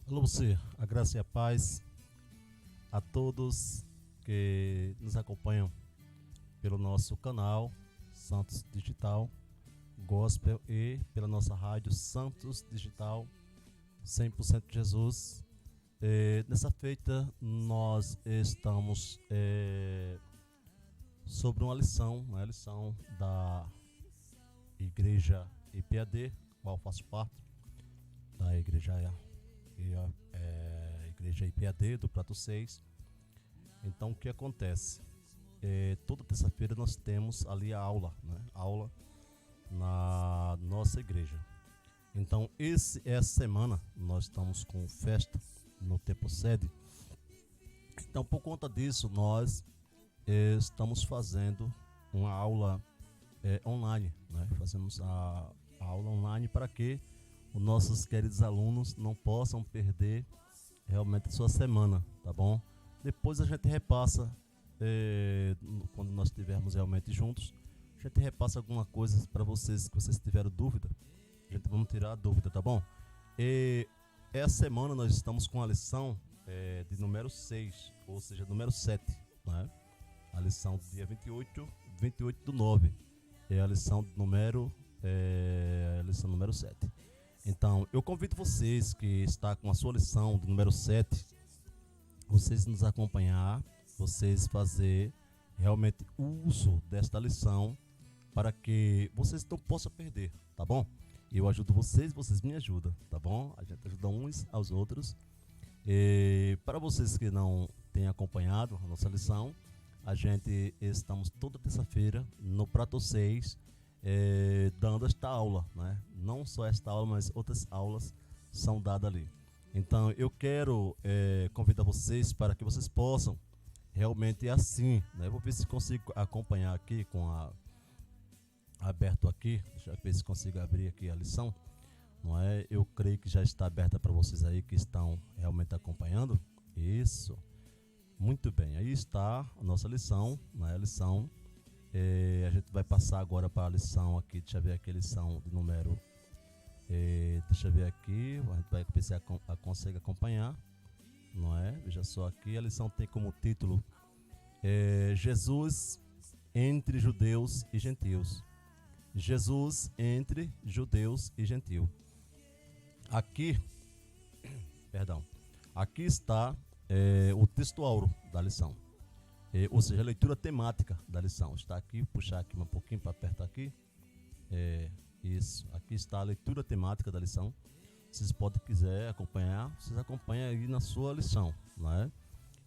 Alô você, a graça e a paz a todos que nos acompanham pelo nosso canal Santos Digital Gospel e pela nossa rádio Santos Digital 100% Jesus. Nessa feita nós estamos sobre uma lição da Igreja IPAD, qual faço parte da Igreja IPAD do Prato 6. Então o que acontece? Toda terça-feira nós temos ali a aula, aula na nossa igreja. Então essa semana nós estamos com festa no templo sede. Então por conta disso nós estamos fazendo uma aula online, Fazemos a aula online para que os nossos queridos alunos não possam perder realmente a sua semana, tá bom? Depois a gente repassa, quando nós estivermos realmente juntos, a gente repassa alguma coisa para vocês, que vocês tiveram dúvida, a gente vamos tirar a dúvida, tá bom? E essa semana nós estamos com a lição de número 6, ou seja, número 7, né? A lição do dia 28 do 9, é a lição número 7. Então, eu convido vocês que está com a sua lição de número 7, vocês nos acompanhar, vocês fazer realmente uso desta lição para que vocês não possam perder, tá bom? Eu ajudo vocês, vocês me ajudam, tá bom? A gente ajuda uns aos outros. E para vocês que não têm acompanhado a nossa lição, a gente estamos toda terça-feira no Prato 6, dando esta aula, né? Não só esta aula, mas outras aulas são dadas ali. Então eu quero convidar vocês para que vocês possam realmente assim, né? Eu vou ver se consigo acompanhar aqui com aberto aqui. Deixa eu ver se consigo abrir aqui a lição, não é? Eu creio que já está aberta para vocês aí que estão realmente acompanhando. Isso, muito bem. Aí está a nossa lição, né? A lição. A gente vai passar agora para a lição aqui. Deixa eu ver aqui a lição de número. Deixa eu ver aqui. A gente vai ver se consegue acompanhar, não é? Veja só aqui. A lição tem como título Jesus entre judeus e gentios. Jesus entre judeus e gentios. Aqui, perdão. Aqui está o texto áureo da lição. Ou seja, a leitura temática da lição. Está aqui, puxar aqui um pouquinho para apertar aqui. Isso, aqui está a leitura temática da lição. Vocês podem, quiser acompanhar, vocês acompanham aí na sua lição, né?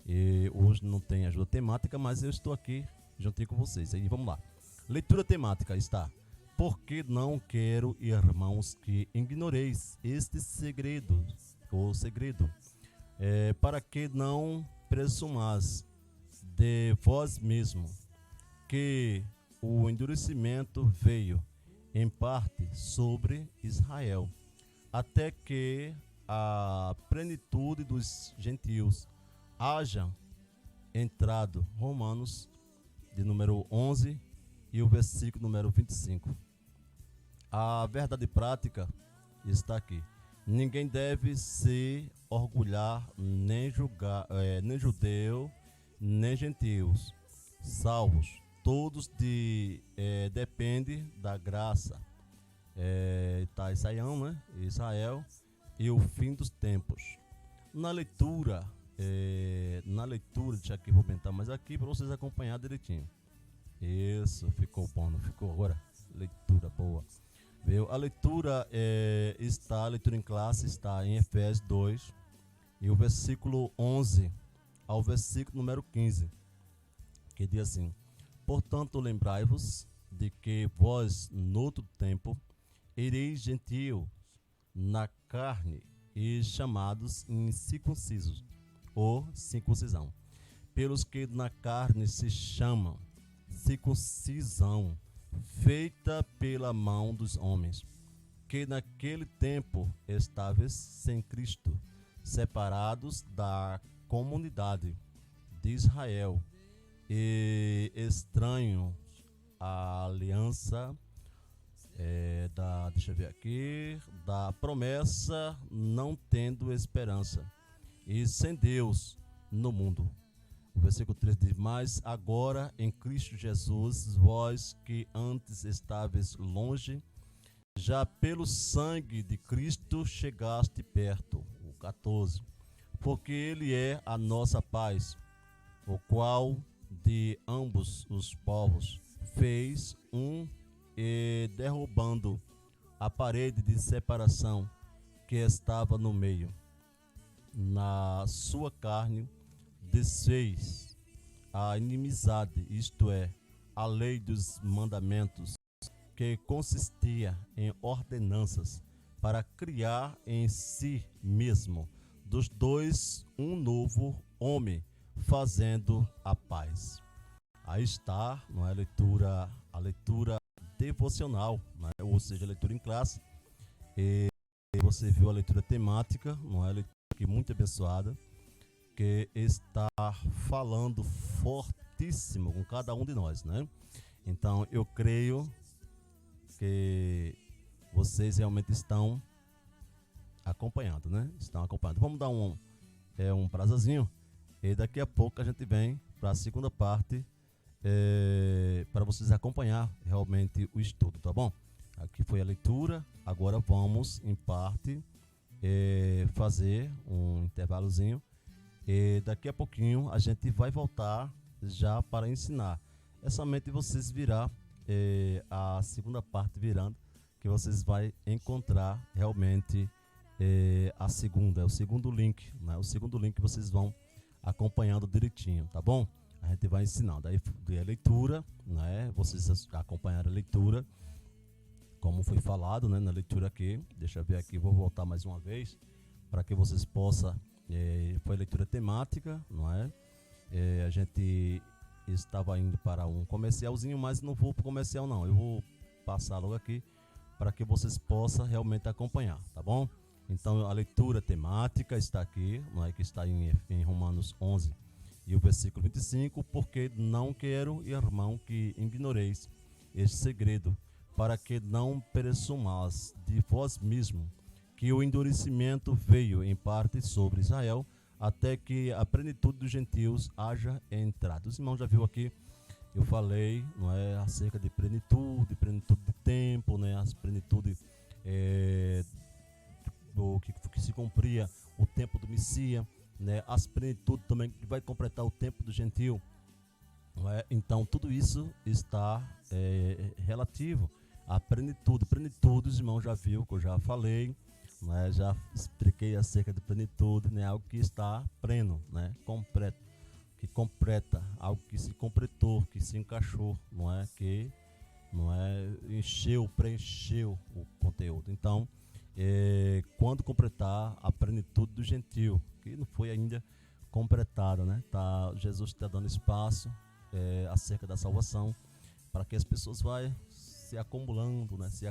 E hoje não tem ajuda temática, mas eu estou aqui juntinho com vocês. Aí vamos lá. Leitura temática está: porque não quero, irmãos, que ignoreis este segredo, ou segredo, para que não presumais de vós mesmo, que o endurecimento veio em parte sobre Israel, até que a plenitude dos gentios haja entrado. Romanos de número 11 e o versículo número 25. A verdade prática está aqui. Ninguém deve se orgulhar, nem julgar, nem judeu, nem gentios, salvos, todos depende da graça. Está Israel e o fim dos tempos. Na leitura, deixa aqui, vou aumentar mais aqui para vocês acompanhar direitinho. Isso, ficou bom, não ficou? Agora, leitura boa. Viu? A leitura a leitura em classe está em Efésios 2 e o versículo 11 ao versículo número 15, que diz assim: portanto, lembrai-vos de que vós, noutro tempo, ereis gentios na carne e chamados incircuncisos, ou circuncisão, pelos que na carne se chamam circuncisão, feita pela mão dos homens, que naquele tempo estáveis sem Cristo, separados da comunidade de Israel e estranhos à aliança Deixa eu ver aqui, da promessa não tendo esperança e sem Deus no mundo. O versículo 3 diz: mas agora em Cristo Jesus, vós que antes estáveis longe, já pelo sangue de Cristo chegaste perto. O 14: porque Ele é a nossa paz, o qual de ambos os povos fez um, e derrubando a parede de separação que estava no meio, na sua carne desfez a inimizade, isto é, a lei dos mandamentos, que consistia em ordenanças, para criar em si mesmo dos dois um novo homem, fazendo a paz. Aí está, não é, a leitura devocional, não é? Ou seja, a leitura em classe. E você viu a leitura temática, não é? A leitura aqui muito abençoada, que está falando fortíssimo com cada um de nós, né? Então eu creio que vocês realmente estão acompanhando, né? Estão acompanhando. Vamos dar um prazerzinho e daqui a pouco a gente vem para a segunda parte, para vocês acompanhar realmente o estudo, tá bom? Aqui foi a leitura, agora vamos em parte fazer um intervalozinho. E daqui a pouquinho a gente vai voltar já para ensinar. É somente vocês virar a segunda parte virando, que vocês vão encontrar realmente a segunda, o segundo link, né? O segundo link que vocês vão acompanhando direitinho, tá bom? A gente vai ensinando. Aí a leitura, né? Vocês acompanharam a leitura, como foi falado, né? Na leitura aqui, deixa eu ver aqui, vou voltar mais uma vez para que vocês possam. Foi leitura temática, não é? A gente estava indo para um comercialzinho, mas não vou para o comercial não, eu vou passar logo aqui para que vocês possam realmente acompanhar, tá bom? Então a leitura temática está aqui, não é? Que está em Romanos 11 e o versículo 25: porque não quero, irmão, que ignoreis este segredo, para que não pereçais de vós mesmos, que o endurecimento veio em parte sobre Israel, até que a plenitude dos gentios haja entrado. Os irmãos já viu aqui, eu falei, não é, acerca de plenitude de tempo, né, as plenitude do que se cumpria o tempo do Messias, né, as plenitudes também que vai completar o tempo do gentio. Não é? Então tudo isso está relativo à plenitude. Plenitude, os irmãos já viu que eu já falei. Né, já expliquei acerca de plenitude, né, algo que está pleno, né, completo, que completa, algo que se completou, que se encaixou, não é, que não é, preencheu o conteúdo. Então, quando completar a plenitude do gentio, que não foi ainda completada, né, Jesus está dando espaço acerca da salvação, para que as pessoas vão se acumulando, né, se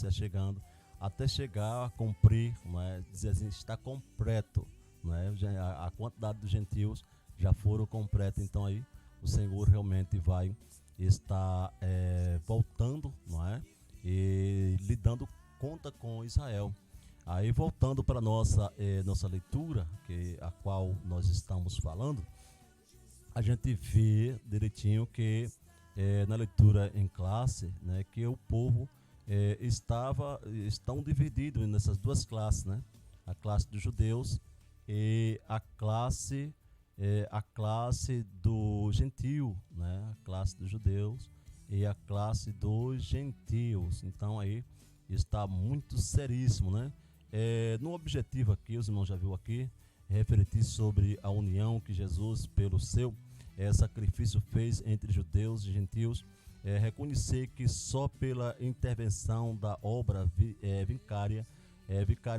achegando, até chegar a cumprir, não é? Dizer assim, está completo, não é? A quantidade de gentios já foram completos. Então aí o Senhor realmente vai estar voltando, não é? E lhe dando conta com Israel. Aí voltando para nossa leitura, a qual nós estamos falando, a gente vê direitinho que na leitura em classe, né, que o povo estão divididos nessas duas classes, né? A classe dos judeus e a classe do gentio, né? A classe dos judeus e a classe dos gentios. Então aí está muito seríssimo, né? No objetivo aqui, os irmãos já viu aqui, refletir sobre a união que Jesus, pelo seu sacrifício, fez entre judeus e gentios. Reconhecer que só pela intervenção da obra vicária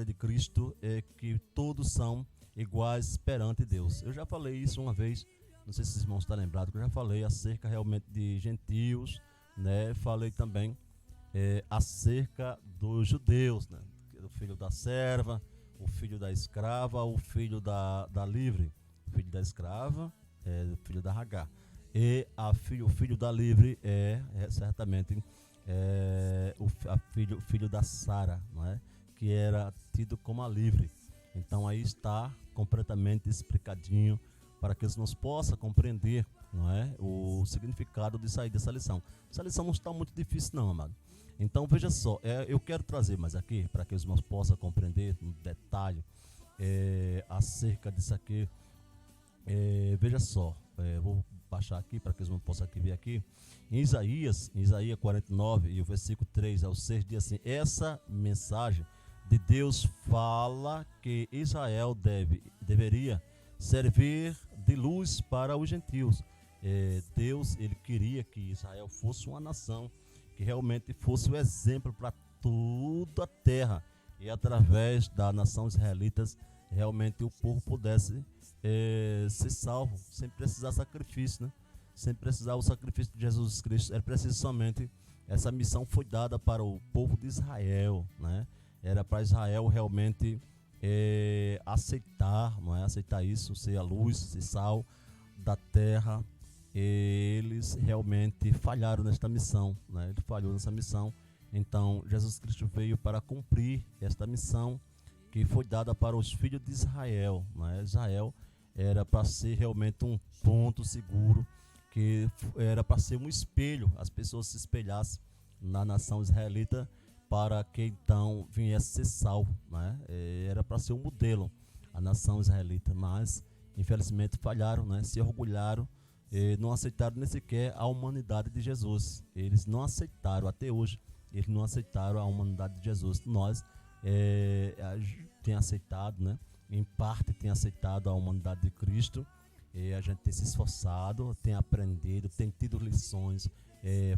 de Cristo que todos são iguais perante Deus. Eu já falei isso uma vez, não sei se os irmãos estão lembrados, que eu já falei acerca realmente de gentios, né? Falei também acerca dos judeus, né? O filho da serva, o filho da escrava, o filho da livre, o filho da escrava, o filho da Hagar. E o filho da livre certamente filho da Sara, não é? Que era tido como a livre. Então aí está completamente explicadinho para que nós possam compreender, não é, o significado de sair dessa lição. Essa lição não está muito difícil não, amado. Então veja só, eu quero trazer mais aqui para que os irmãos possam compreender no detalhe acerca disso aqui. Veja só, vou baixar aqui para que os irmãos possam aqui ver aqui. Em Isaías 49 e o versículo 3 ao 6 diz assim: essa mensagem de Deus fala que Israel deveria servir de luz para os gentios. Deus, ele queria que Israel fosse uma nação que realmente fosse o exemplo para toda a terra, e através da nação israelitas realmente o povo pudesse ser salvo, sem precisar de sacrifício, né? Sem precisar o sacrifício de Jesus Cristo. Era preciso somente, essa missão foi dada para o povo de Israel, né? Era para Israel realmente aceitar, não é? Aceitar isso, ser a luz, ser sal da terra. Eles realmente falharam nesta missão, né? Ele falhou nessa missão. Então Jesus Cristo veio para cumprir esta missão que foi dada para os filhos de Israel, né? Israel era para ser realmente um ponto seguro, que era para ser um espelho, as pessoas se espelhassem na nação israelita para que então viesse ser salvo, né? Era para ser um modelo a nação israelita, mas infelizmente falharam, né? Se orgulharam, não aceitaram nem sequer a humanidade de Jesus. Eles não aceitaram até hoje, eles não aceitaram a humanidade de Jesus. Nós tem aceitado, né? Em parte tem aceitado a humanidade de Cristo. A gente tem se esforçado, tem aprendido, tem tido lições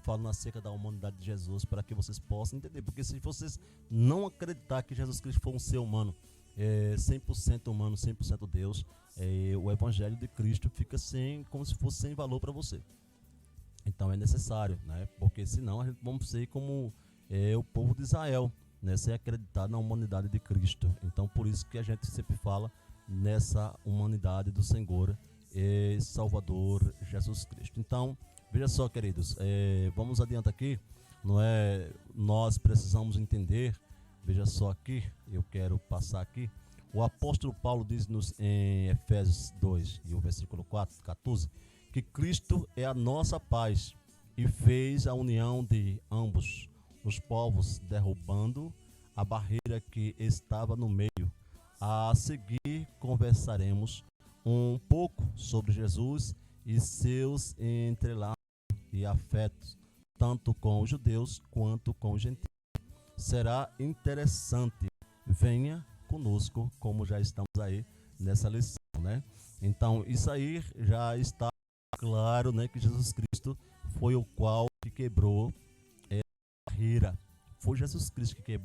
falando acerca da humanidade de Jesus, para que vocês possam entender. Porque se vocês não acreditar que Jesus Cristo foi um ser humano, 100% humano, 100% Deus, o evangelho de Cristo fica como se fosse sem valor para você. Então é necessário, né? Porque senão a gente vamos ser como o povo de Israel, né? Sem acreditar na humanidade de Cristo. Então por isso que a gente sempre fala nessa humanidade do Senhor e Salvador Jesus Cristo. Então veja só, queridos, vamos adiante aqui, não é? Nós precisamos entender. Veja só aqui, eu quero passar aqui. O apóstolo Paulo diz-nos em Efésios 2 e o versículo 14, que Cristo é a nossa paz e fez a união de ambos os povos, derrubando a barreira que estava no meio. A seguir conversaremos um pouco sobre Jesus e seus entrelaços e afetos, tanto com os judeus quanto com os gentios. Será interessante. Venha conosco, como já estamos aí nessa lição, né? Então isso aí já está claro, né? Que Jesus Cristo foi o qual que quebrou a barreira. Foi Jesus Cristo que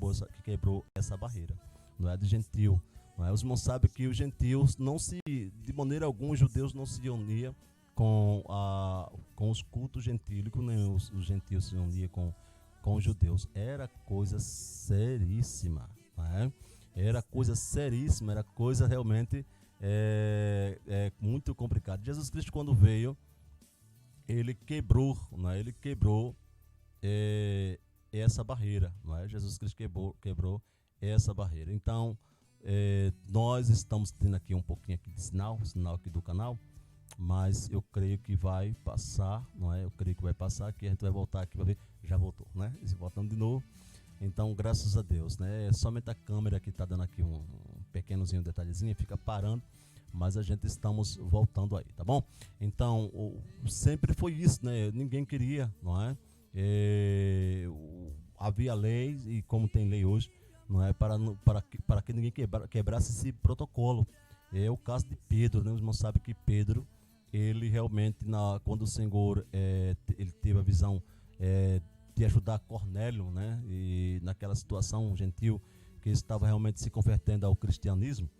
quebrou essa barreira, não é de gentio. Não é? Os irmãos sabem que os gentios de maneira alguma, os judeus não se uniam com os cultos gentílicos, nem os gentios se uniam com os judeus. Era coisa seríssima, né? Era coisa seríssima, era coisa realmente muito complicada. Jesus Cristo, quando veio, ele quebrou, né? Ele quebrou essa barreira, não é? Jesus Cristo quebrou essa barreira. Então nós estamos tendo aqui um pouquinho aqui de sinal aqui do canal, mas eu creio que vai passar, não é? Eu creio que vai passar aqui, a gente vai voltar aqui para ver. Já voltou, né? Voltando de novo. Então, graças a Deus, né? Somente a câmera que está dando aqui um pequenozinho detalhezinho, fica parando, mas a gente estamos voltando aí, tá bom? Então, sempre foi isso, né? Ninguém queria, não é? Havia lei, e como tem lei hoje, não é? Para que ninguém quebrasse esse protocolo. É o caso de Pedro, né? Os irmãos sabem que Pedro, ele realmente, quando o Senhor ele teve a visão de ajudar Cornélio, né? E naquela situação gentil que estava realmente se convertendo ao cristianismo,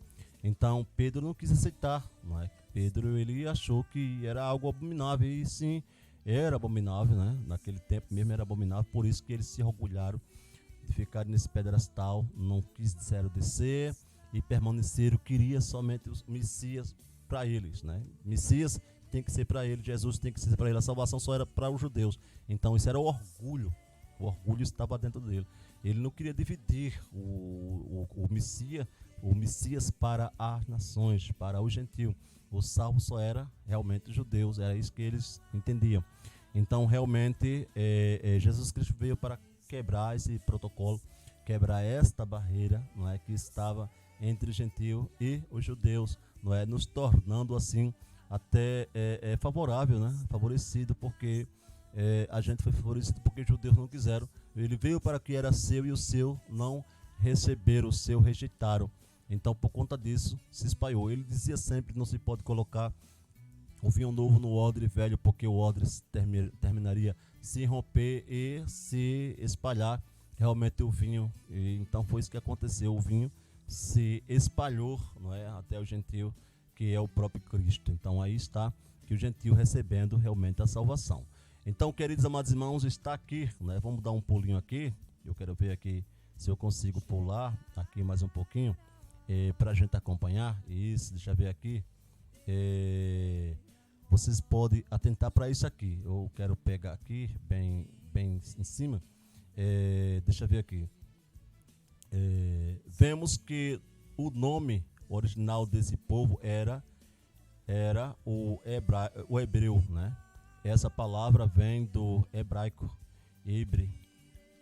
então Pedro não quis aceitar, não é? Pedro, ele achou que era algo abominável, e sim, era abominável, né? Naquele tempo mesmo era abominável, por isso que eles se orgulharam de ficar nesse pedestal, não quiseram descer e permaneceram, queria somente os Messias para eles, né? Messias tem que ser para ele, Jesus tem que ser para ele, a salvação só era para os judeus. Então isso era o orgulho O orgulho estava dentro dele. Ele não queria dividir o Messias para as nações, para o gentil. O salvo só era realmente os judeus, era isso que eles entendiam. Então, realmente, Jesus Cristo veio para quebrar esse protocolo, quebrar esta barreira, não é, que estava entre o gentil e os judeus, não é, nos tornando assim até favorável, né, favorecido, porque a gente foi favorecido porque os judeus não quiseram. Ele veio para que era seu e o seu não receberam, o seu rejeitaram. Então, por conta disso, se espalhou. Ele dizia sempre: não se pode colocar o vinho novo no odre velho, porque o odre terminaria se romper e se espalhar realmente o vinho. E então foi isso que aconteceu. O vinho se espalhou, não é, até o gentil, que é o próprio Cristo. Então aí está que o gentil recebendo realmente a salvação. Então, queridos amados irmãos, está aqui, né? Vamos dar um pulinho aqui. Eu quero ver aqui se eu consigo pular aqui mais um pouquinho, para a gente acompanhar. Isso, deixa eu ver aqui. Vocês podem atentar para isso aqui. Eu quero pegar aqui, bem em cima. Deixa eu ver aqui. Vemos que o nome original desse povo era o hebreu, né? Essa palavra vem do hebraico, hebre,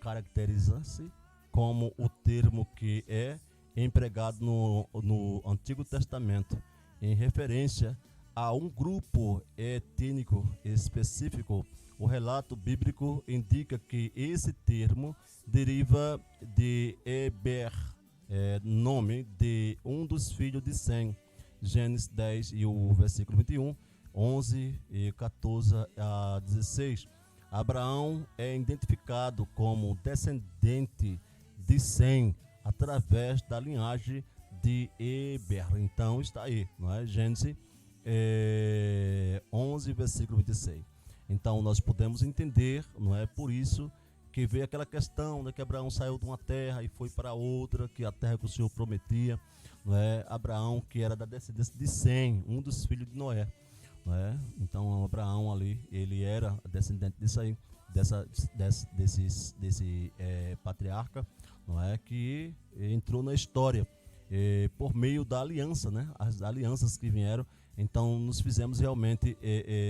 caracteriza-se como o termo que é empregado no Antigo Testamento em referência a um grupo étnico específico. O relato bíblico indica que esse termo deriva de Eber, nome de um dos filhos de Sem. Gênesis 10 e o versículo 21, 11 e 14 a 16. Abraão é identificado como descendente de Sem através da linhagem de Eber. Então está aí, não é? Gênesis 11, versículo 26. Então nós podemos entender, não é? Por isso que veio aquela questão, né, que Abraão saiu de uma terra e foi para outra, que a terra que o Senhor prometia, não é? Abraão, que era da descendência de Sem, um dos filhos de Noé, não é? Então Abraão ali, ele era descendente disso aí, desse patriarca, não é? Que entrou na história por meio da aliança, né? As alianças que vieram. Então nos fizemos realmente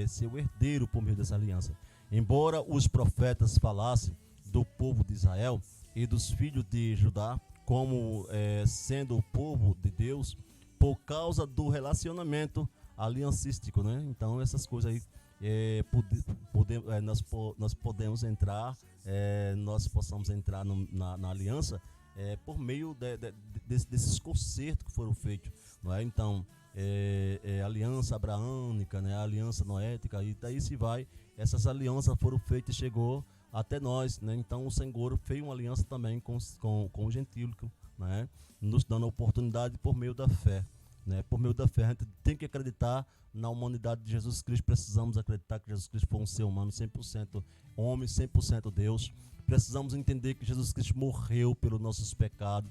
ser o herdeiro por meio dessa aliança. Embora os profetas falassem do povo de Israel e dos filhos de Judá como sendo o povo de Deus, por causa do relacionamento aliancístico, né? Então essas coisas aí nós podemos entrar, nós possamos entrar na aliança por meio desses concertos que foram feitos, não é? Então aliança abraâmica, né? Aliança noética, e daí se vai. Essas alianças foram feitas e chegou até nós, né? Então o Senhor fez uma aliança também com o gentílico, né? Nos dando a oportunidade por meio da fé, né? Por meio da fé a gente tem que acreditar na humanidade de Jesus Cristo. Precisamos acreditar que Jesus Cristo foi um ser humano 100% homem, 100% Deus. Precisamos entender que Jesus Cristo morreu pelos nossos pecados.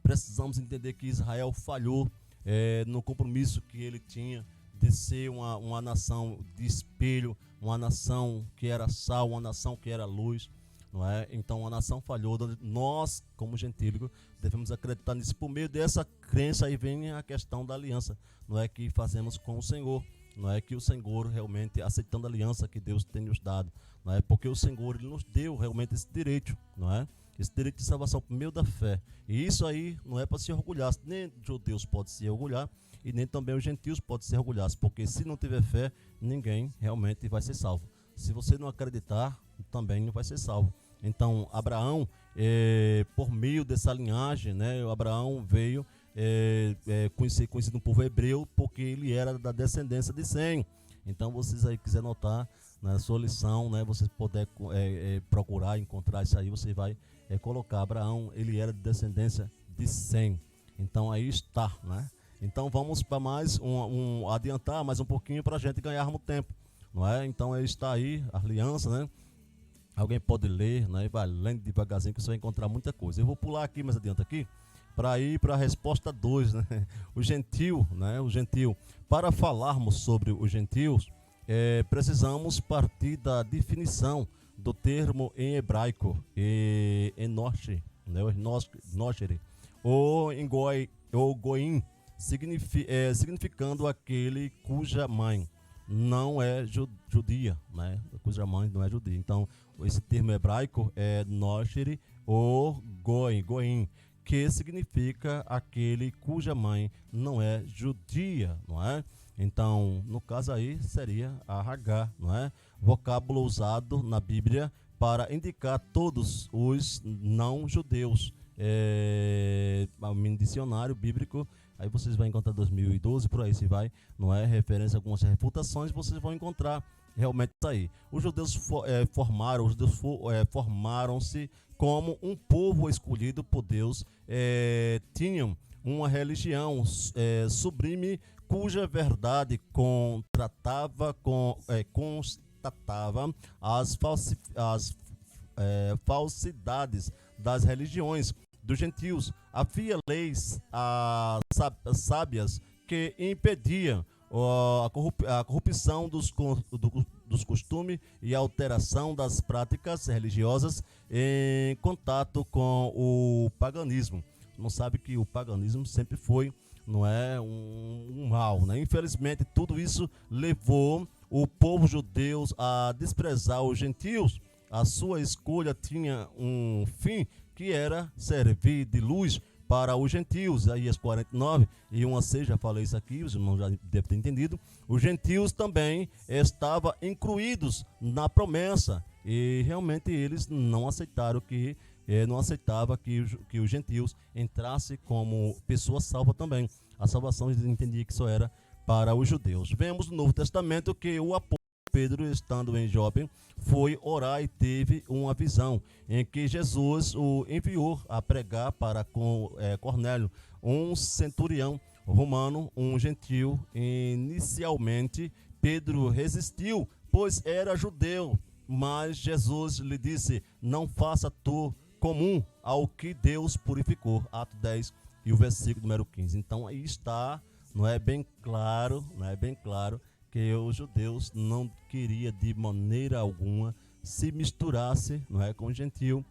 Precisamos entender que Israel falhou no compromisso que ele tinha de ser uma nação de espelho, uma nação que era sal, uma nação que era luz, não é? Então a nação falhou. Nós, como gentílico, devemos acreditar nisso. Por meio dessa crença aí vem a questão da aliança, não é, que fazemos com o Senhor, não é, que o Senhor realmente aceitando a aliança que Deus tem nos dado, não é? Porque o Senhor ele nos deu realmente esse direito, não é? Esse direito de salvação por meio da fé. E isso aí não é para se orgulhar. Nem os judeus podem se orgulhar e nem também os gentios podem se orgulhar, porque se não tiver fé, ninguém realmente vai ser salvo. Se você não acreditar, também não vai ser salvo. Então Abraão, por meio dessa linhagem, né, Abraão veio conhecido no povo hebreu porque ele era da descendência de Sem. Então vocês aí quiser notar na sua lição, né, você puder procurar encontrar isso aí, você vai colocar Abraão, ele era de descendência de Sem. Então aí está, né? Então vamos para mais adiantar mais um pouquinho para a gente ganharmos tempo, não é? Então aí está aí a aliança, né? Alguém pode ler, né? Vai lendo devagarzinho que você vai encontrar muita coisa. Eu vou pular aqui mais adiante aqui para ir para a resposta 2, né? O gentil, né? O gentil. Para falarmos sobre os gentios, precisamos partir da definição do termo em hebraico, enosh, né, noshere, ou em goi, ou goim, significando aquele cuja mãe não é judia, né? Cuja mãe não é judia. Então, esse termo hebraico é noshere ou goim, que significa aquele cuja mãe não é judia, não é? Então, no caso aí, seria a Hagar, não é? Vocábulo usado na Bíblia para indicar todos os não-judeus. No dicionário bíblico, aí vocês vão encontrar 2012, por aí se vai, não é? Referência a algumas refutações, vocês vão encontrar realmente isso aí. Os judeus formaram-se como um povo escolhido por Deus, tinham uma religião sublime, cuja verdade constatava as falsidades das religiões dos gentios. Havia leis sábias que impediam a corrupção dos costumes e a alteração das práticas religiosas em contato com o paganismo. Não sabe que o paganismo sempre foi, não é, um mal, né? Infelizmente, tudo isso levou o povo judeu a desprezar os gentios. A sua escolha tinha um fim, que era servir de luz para os gentios. Isaías 49 e 1:6, já falei isso aqui, os irmãos já devem ter entendido. Os gentios também estavam incluídos na promessa, e realmente eles não aceitaram que os gentios entrassem como pessoa salva também. A salvação eles entendiam que só era para os judeus. Vemos no Novo Testamento que o apóstolo Pedro, estando em Jope, foi orar e teve uma visão em que Jesus o enviou a pregar para Cornélio, um centurião romano, um gentio. Inicialmente, Pedro resistiu, pois era judeu, mas Jesus lhe disse: não faça tu comum ao que Deus purificou. Atos 10 e o versículo número 15. Então aí está, não é bem claro, que os judeus não queriam de maneira alguma se misturasse, não é, com o gentio.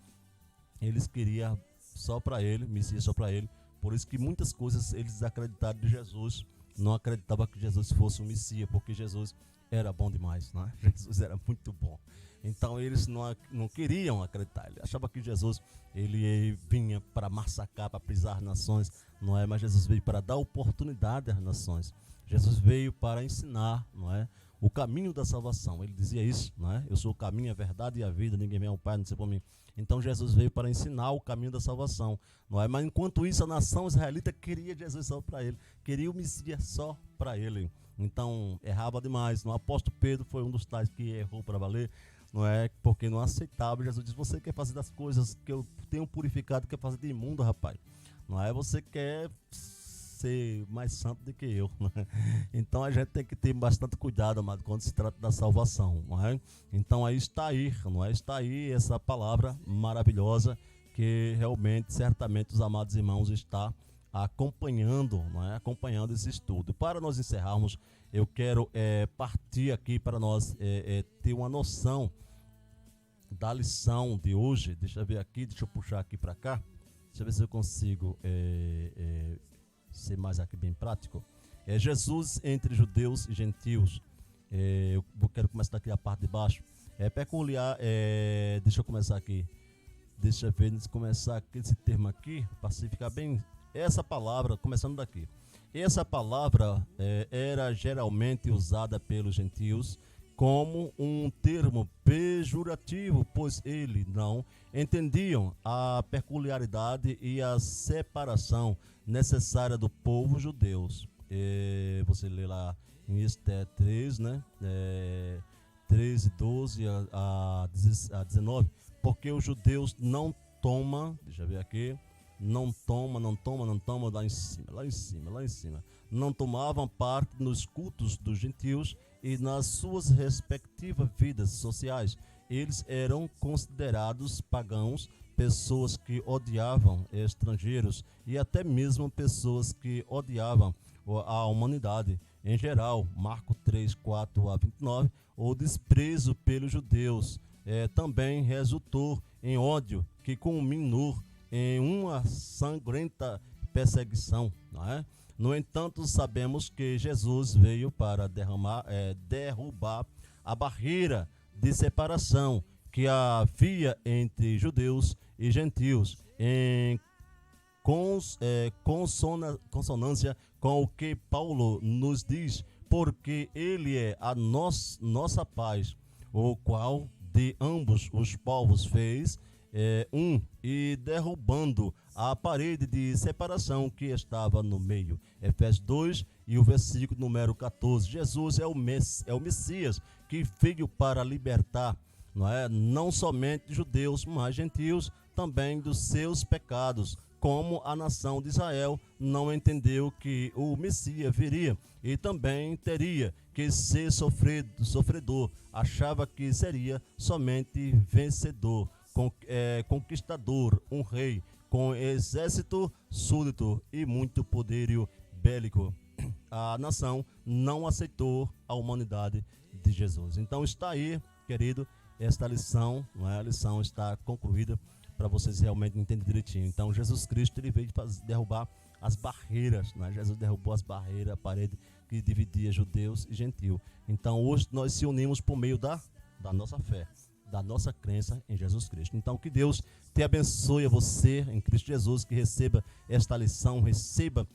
Eles queriam só para ele, Messias só para ele. Por isso que muitas coisas eles acreditaram de Jesus, não acreditavam que Jesus fosse um Messias, porque Jesus era bom demais, não é? Jesus era muito bom. Então eles não queriam acreditar. Eles achavam que Jesus ele vinha para massacrar, para pisar as nações, não é? Mas Jesus veio para dar oportunidade às nações. Jesus veio para ensinar, não é, o caminho da salvação. Ele dizia isso, não é? Eu sou o caminho, a verdade e a vida. Ninguém vem ao Pai, não sei por mim. Então Jesus veio para ensinar o caminho da salvação, não é? Mas enquanto isso, a nação israelita queria Jesus só para ele, queria o Messias só para ele. Então errava demais. O apóstolo Pedro foi um dos tais que errou para valer, não é? Porque não aceitava. Jesus disse: você quer fazer das coisas que eu tenho purificado, quer fazer de imundo, rapaz, não é? Você quer ser mais santo do que eu, né? Então a gente tem que ter bastante cuidado, amado, quando se trata da salvação, não é? Então aí está aí, não é? Está aí essa palavra maravilhosa que realmente, certamente, os amados irmãos estão acompanhando, não é? Acompanhando esse estudo. Para nós encerrarmos, eu quero partir aqui para nós ter uma noção da lição de hoje. Deixa eu ver aqui, deixa eu puxar aqui para cá, deixa eu ver se eu consigo ser mais aqui bem prático. Jesus entre judeus e gentios. Eu quero começar daqui a parte de baixo. É peculiar, deixa eu começar aqui. Deixa eu ver, antes de começar aqui, esse termo aqui, para ficar bem. Essa palavra, começando daqui. Essa palavra era geralmente usada pelos gentios como um termo pejorativo, pois eles não entendiam a peculiaridade e a separação necessária do povo judeu. Você lê lá em Esté 3, né? 13, 12 a 19, porque os judeus não tomam, deixa eu ver aqui, não toma, lá em cima, não tomavam parte nos cultos dos gentios e nas suas respectivas vidas sociais. Eles eram considerados pagãos, pessoas que odiavam estrangeiros e até mesmo pessoas que odiavam a humanidade em geral. Marcos 3, 4 a 29, o desprezo pelos judeus também resultou em ódio que culminou em uma sangrenta perseguição, não é? No entanto, sabemos que Jesus veio para derrubar a barreira de separação que havia entre judeus e gentios, em consonância com o que Paulo nos diz, porque ele é a nossa paz, o qual de ambos os povos fez e derrubando a parede de separação que estava no meio. Efésios 2 e o versículo número 14. Jesus é o Messias que veio para libertar, não somente judeus, mas gentios também dos seus pecados, como a nação de Israel não entendeu que o Messias viria e também teria que ser sofredor, achava que seria somente vencedor, conquistador, um rei com exército súdito e muito poderio bélico. A nação não aceitou a humanidade de Jesus. Então está aí, querido, esta lição, a lição está concluída para vocês realmente entenderem direitinho. Então Jesus Cristo ele veio derrubar as barreiras, Jesus derrubou as barreiras, a parede que dividia judeus e gentios. Então hoje nós se unimos por meio da nossa fé, da nossa crença em Jesus Cristo. Então que Deus te abençoe a você em Cristo Jesus, que receba esta lição, receba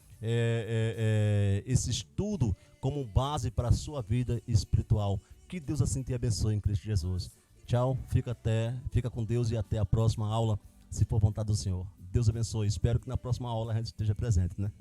esse estudo como base para a sua vida espiritual. Que Deus assim te abençoe em Cristo Jesus. Tchau, fica com Deus e até a próxima aula, se for vontade do Senhor. Deus abençoe. Espero que na próxima aula a gente esteja presente, né?